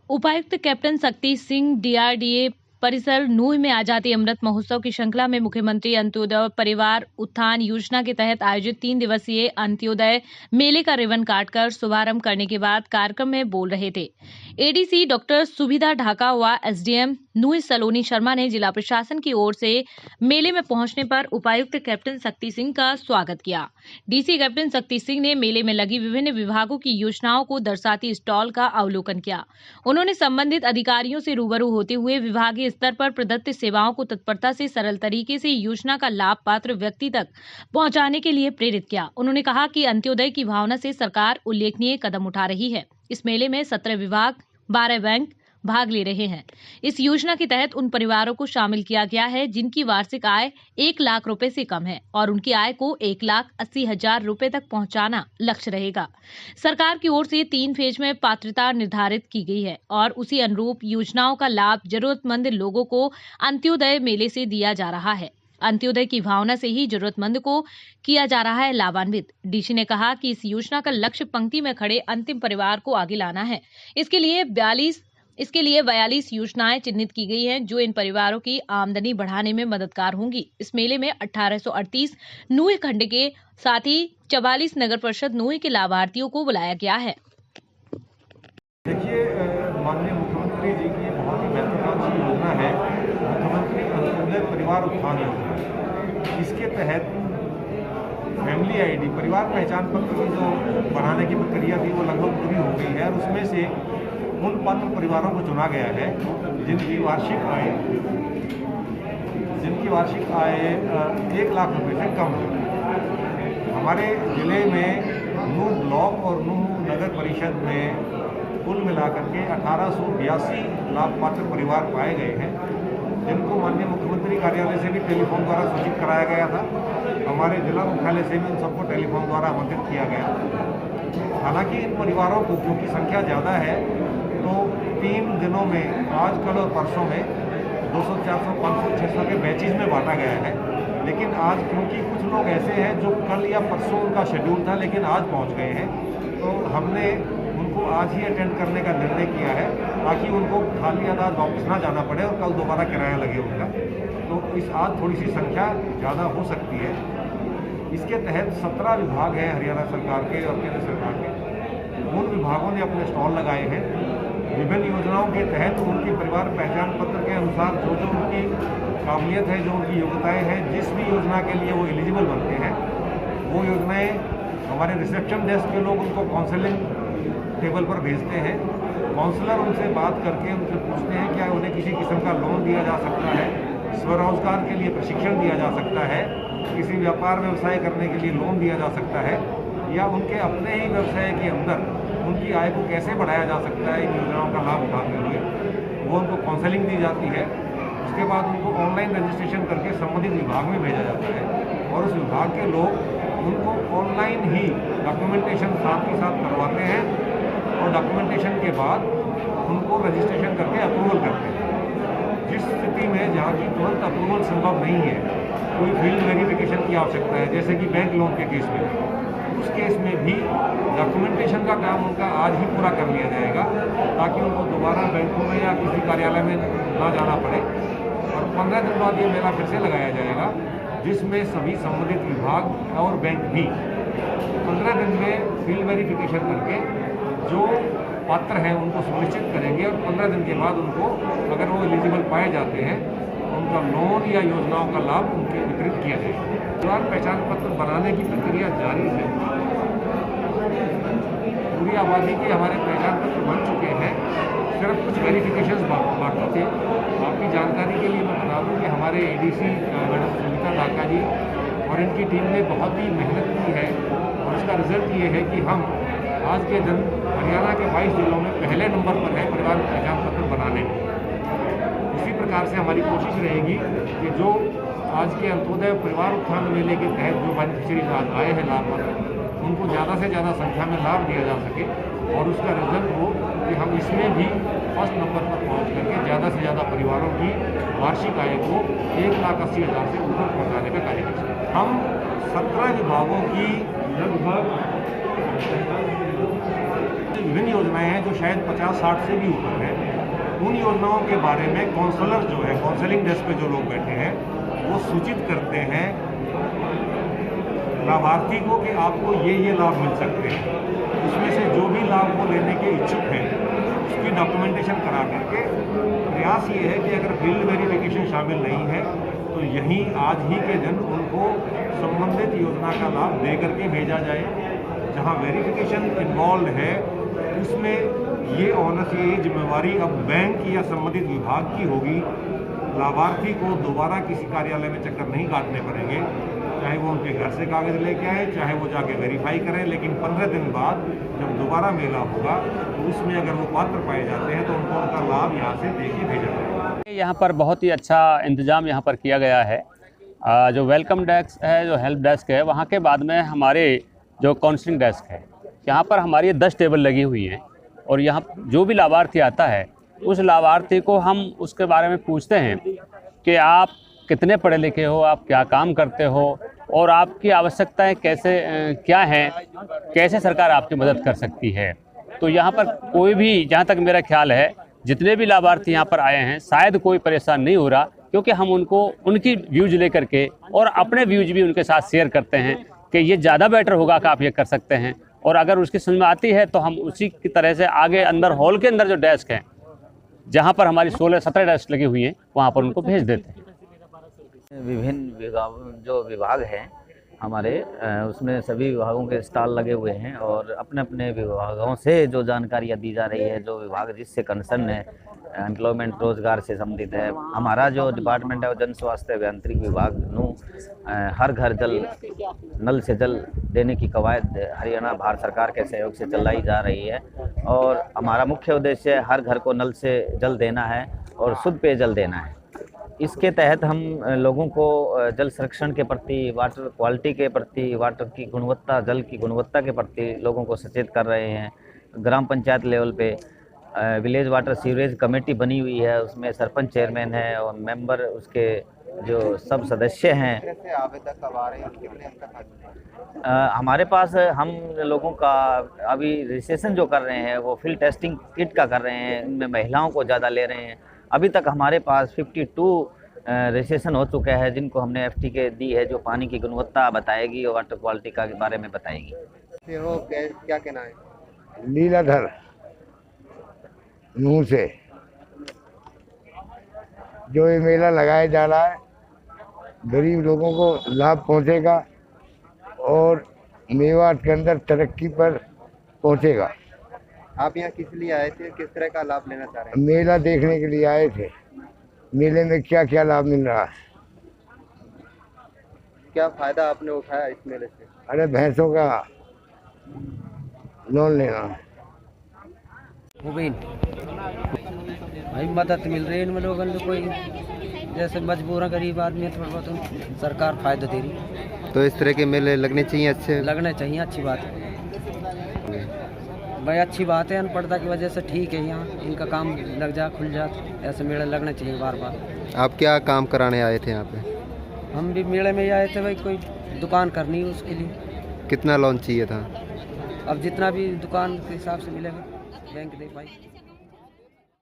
उपायुक्त captain Shakti Singh DRDA परिसर नूह में आजादी अमृत महोत्सव की श्रृंखला में मुख्यमंत्री अंत्योदय परिवार उत्थान योजना के तहत आयोजित 3 दिवसीय अंत्योदय मेले का रिबन काटकर शुभारंभ करने के बाद कार्यक्रम में बोल रहे थे। एडीसी डॉक्टर सुविधा ढाका व एसडीएम नूह सलोनी शर्मा ने जिला प्रशासन की ओर से मेले में पहुंचने पर उपायुक्त कैप्टन शक्ति सिंह का स्वागत किया। डीसी कैप्टन शक्ति सिंह ने मेले में लगी विभिन्न विभागों की योजनाओं को दर्शाती स्टॉल का अवलोकन किया। उन्होंने संबंधित अधिकारियों से रूबरू होते हुए विभागीय स्तर पर प्रदत्त सेवाओं को तत्परता से सरल तरीके से योजना का लाभ पात्र व्यक्ति तक पहुंचाने के लिए प्रेरित किया। उन्होंने कहा कि अंत्योदय की भावना से सरकार उल्लेखनीय कदम उठा रही है। इस मेले में 17 विभाग 12 बैंक भाग ले रहे हैं। इस योजना के तहत उन परिवारों को शामिल किया गया है जिनकी वार्षिक आय 1 लाख रुपए से कम है और उनकी आय को 1,80,000 रुपए तक पहुंचाना लक्ष्य रहेगा। सरकार की ओर से 3 फेज में पात्रता निर्धारित की गई है और उसी अनुरूप योजनाओं का लाभ जरूरतमंद लोगों को अंत्योदय मेले से दिया जा रहा है। अंत्योदय की भावना से ही जरूरतमंद को किया जा रहा है लाभान्वित। डीसी ने कहा कि इस योजना का लक्ष्य पंक्ति में खड़े अंतिम परिवार को आगे लाना है। इसके लिए 42 योजनाएं चिन्हित की गई हैं जो इन परिवारों की आमदनी बढ़ाने में मददगार होंगी। इस मेले में 1838 नूह खंड के साथ ही 44 नगर परिषद नूह के लाभार्थियों को बुलाया गया है। देखिए, माननीय मुख्यमंत्री जी की बहुत ही महत्वाकांक्षी योजना है मुख्यमंत्री अंत्योदय परिवार उत्थान योजना। इसके तहत फैमिली आईडी परिवार पहचान पत्र की जो बनाने की प्रक्रिया थी वो लगभग पूरी हो गई है और उसमें से उन पात्र परिवारों को चुना गया है जिनकी वार्षिक आय 1 लाख रुपए से कम है। हमारे जिले में नूह ब्लॉक और नूह नगर परिषद में कुल मिलाकर के 1882 लाभ पात्र परिवार पाए गए हैं जिनको माननीय मुख्यमंत्री कार्यालय से भी टेलीफोन द्वारा सूचित कराया गया था। हमारे जिला मुख्यालय से भी उन सबको टेलीफोन द्वारा आमंत्रित किया गया। हालांकि इन परिवारों को क्योंकि संख्या ज़्यादा है तो 3 दिनों में आज कल और परसों में 200, 400, 500, 600 के बैचेज में बांटा गया है। लेकिन आज क्योंकि कुछ लोग ऐसे हैं जो कल या परसों उनका शेड्यूल था लेकिन आज पहुंच गए हैं तो हमने उनको आज ही अटेंड करने का निर्णय किया है ताकि उनको खाली आधार वापस ना जाना पड़े और कल दोबारा किराया लगे उनका। तो इस आज थोड़ी सी संख्या ज़्यादा हो सकती है। इसके तहत 17 विभाग हैं हरियाणा सरकार के और केंद्र सरकार के। उन विभागों ने अपने स्टॉल लगाए हैं। विभिन्न योजनाओं के तहत उनके परिवार पहचान पत्र के अनुसार जो जो उनकी काबिलियत है, जो उनकी योग्यताएँ हैं, जिस भी योजना के लिए वो एलिजिबल बनते हैं वो योजनाएँ हमारे रिसेप्शन डेस्क के लोग उनको काउंसलिंग टेबल पर भेजते हैं। काउंसलर उनसे बात करके उनसे पूछते हैं क्या उन्हें किसी किस्म का लोन दिया जा सकता है, स्वरोजगार के लिए प्रशिक्षण दिया जा सकता है, किसी व्यापार व्यवसाय करने के लिए लोन दिया जा सकता है या उनके अपने ही व्यवसाय के अंदर उनकी आय को कैसे बढ़ाया जा सकता है इन योजनाओं का लाभ उठाते हुए। वो उनको काउंसलिंग दी जाती है। उसके बाद उनको ऑनलाइन रजिस्ट्रेशन करके संबंधित विभाग में भेजा जाता है और उस विभाग के लोग उनको ऑनलाइन ही डॉक्यूमेंटेशन साथ ही साथ करवाते हैं और डॉक्यूमेंटेशन के बाद उनको रजिस्ट्रेशन करके अप्रूवल करते हैं। जिस स्थिति में जहाँ की तुरंत अप्रूवल संभव नहीं है, कोई फील्ड वेरिफिकेशन की आवश्यकता है जैसे कि बैंक लोन के केस में, उस केस में भी डॉक्यूमेंटेशन का काम उनका आज ही पूरा कर लिया जाएगा ताकि उनको दोबारा बैंकों में या किसी कार्यालय में ना जाना पड़े। और 15 दिन बाद ये मेला फिर से लगाया जाएगा जिसमें सभी संबंधित विभाग और बैंक भी 15 दिन में फील्ड वेरिफिकेशन करके जो पात्र हैं उनको सुनिश्चित करेंगे और 15 दिन के बाद उनको अगर वो एलिजिबल पाए जाते हैं उनका लोन या योजनाओं का लाभ उनके वितरित किया जाएगा। परिवार पहचान पत्र बनाने की प्रक्रिया जारी है। पूरी आबादी के हमारे पहचान पत्र बन चुके हैं, सिर्फ कुछ वेरिफिकेशंस बाकी थे। आपकी जानकारी के लिए मैं बता दूं कि हमारे एडीसी मैडम सुविधा ढाका जी और इनकी टीम ने बहुत ही मेहनत की है और इसका रिजल्ट ये है कि हम आज के दिन हरियाणा के 22 जिलों में पहले नंबर पर है परिवार पहचान पत्र बनाने में। इसी प्रकार से हमारी कोशिश रहेगी कि जो आज के अंत्योदय परिवार उत्थान मेले के तहत जो बेनिफिशियरीज आज आए हैं लाभ पर उनको ज़्यादा से ज़्यादा संख्या में लाभ दिया जा सके और उसका रिजल्ट हो कि हम इसमें भी फर्स्ट नंबर पर पहुंच करके ज़्यादा से ज़्यादा परिवारों की वार्षिक आय को 1,80,000 से ऊपर पहुंचाने का कार्य कर सकते हैं। हम 17 विभागों की लगभग विभिन्न योजनाएं हैं जो शायद 50-60 से भी ऊपर हैं। उन योजनाओं के बारे में काउंसलर जो है, काउंसलिंग डेस्क पे जो लोग बैठे हैं, वो सूचित करते हैं लाभार्थी को कि आपको ये लाभ मिल सकते हैं। उसमें से जो भी लाभ वो लेने के इच्छुक हैं उसकी डॉक्यूमेंटेशन करा करके प्रयास ये है कि अगर फील्ड वेरिफिकेशन शामिल नहीं है तो यहीं आज ही के दिन उनको संबंधित योजना का लाभ दे करके भेजा जाए। जहां वेरिफिकेशन इन्वॉल्व है उसमें ये ऑनस, ये जिम्मेवारी अब बैंक या संबंधित विभाग की होगी। लाभार्थी को दोबारा किसी कार्यालय में चक्कर नहीं काटने पड़ेंगे, चाहे वो उनके घर से कागज़ लेके आए, चाहे वो जाके वेरीफाई करें। लेकिन 15 दिन बाद जब दोबारा मेला होगा तो उसमें अगर वो पात्र पाए जाते हैं तो उनको उनका लाभ यहाँ से दे के भेजा जाएगा। यहाँ पर बहुत ही अच्छा इंतज़ाम यहाँ पर किया गया है। जो वेलकम डेस्क है, जो हेल्प डेस्क है, वहाँ के बाद में हमारे जो काउंसलिंग डेस्क है, यहाँ पर हमारी 10 टेबल लगी हुई हैं और यहाँ जो भी लाभार्थी आता है उस लाभार्थी को हम उसके बारे में पूछते हैं कि आप कितने पढ़े लिखे हो, आप क्या काम करते हो और आपकी आवश्यकताएं क्या हैं, कैसे सरकार आपकी मदद कर सकती है। तो यहाँ पर कोई भी, जहाँ तक मेरा ख्याल है, जितने भी लाभार्थी यहाँ पर आए हैं शायद कोई परेशान नहीं हो रहा, क्योंकि हम उनको उनकी व्यूज लेकर के और अपने व्यूज भी उनके साथ शेयर करते हैं कि ये ज़्यादा बेटर होगा कि आप ये कर सकते हैं। और अगर उसकी समझ में आती है तो हम उसी की तरह से आगे अंदर हॉल के अंदर जो डेस्क हैं, जहाँ पर हमारी 16-17 डेस्क लगी हुई हैं, वहाँ पर उनको भेज देते हैं। विभिन्न जो विभाग हैं हमारे, उसमें सभी विभागों के स्टॉल लगे हुए हैं और अपने अपने विभागों से जो जानकारियाँ दी जा रही है, जो विभाग जिससे कंसर्न है, एम्प्लॉयमेंट रोजगार से संबंधित है। हमारा जो डिपार्टमेंट है वो जन स्वास्थ्य अभियांत्रिकी विभाग हर घर जल, नल से जल देने की कवायद हरियाणा भारत सरकार के सहयोग से चलाई जा रही है और हमारा मुख्य उद्देश्य हर घर को नल से जल देना है और शुद्ध पेयजल देना है। इसके तहत हम लोगों को जल संरक्षण के प्रति, वाटर क्वालिटी के प्रति, वाटर की गुणवत्ता, जल की गुणवत्ता के प्रति लोगों को सचेत कर रहे हैं। ग्राम पंचायत लेवल पे विलेज वाटर सीवरेज कमेटी बनी हुई है, उसमें सरपंच चेयरमैन है और मेंबर उसके जो सब सदस्य हैं। आवेदक कब आ रहे हैं, कितने तक हमारे पास हम लोगों का अभी रजिस्ट्रेशन जो कर रहे हैं वो फील्ड टेस्टिंग किट का कर रहे हैं, इनमें महिलाओं को ज़्यादा ले रहे हैं। अभी तक हमारे पास 52 रजिस्ट्रेशन हो चुका है, जिनको हमने FTK दी है, जो पानी की गुणवत्ता बताएगी और वाटर क्वालिटी का बारे में बताएगी। फिर वो क्या कहना है? लीलाधर नूह से जो ये मेला लगाया जा रहा है, गरीब लोगों को लाभ पहुंचेगा और मेवाड़ के अंदर तरक्की पर पहुंचेगा। आप यहाँ किस लिए आए थे, किस तरह का लाभ लेना चाह रहे हैं? मेला देखने के लिए आए थे, मेले में क्या क्या लाभ मिल रहा है। क्या फायदा आपने उठाया इस मेले से? अरे भैंसों का लोन लेना। भाई मदद मिल रही है इन लोगों को, कोई जैसे मजबूर है गरीब आदमी, थोड़ा बहुत सरकार फायदा दे रही है। तो इस तरह के मेले लगने चाहिए, अच्छे लगने चाहिए, अच्छी बात है भाई, अच्छी बात है। अनपढ़ता की वजह से ठीक है, यहाँ इनका काम लग जा, खुल जा, ऐसे मेले लगने चाहिए बार बार। आप क्या काम कराने आए थे यहाँ पे? हम भी मेले में ही आए थे भाई, कोई दुकान करनी है उसके लिए। कितना लोन चाहिए था? अब जितना भी दुकान के हिसाब से मिलेगा बैंक दे भाई।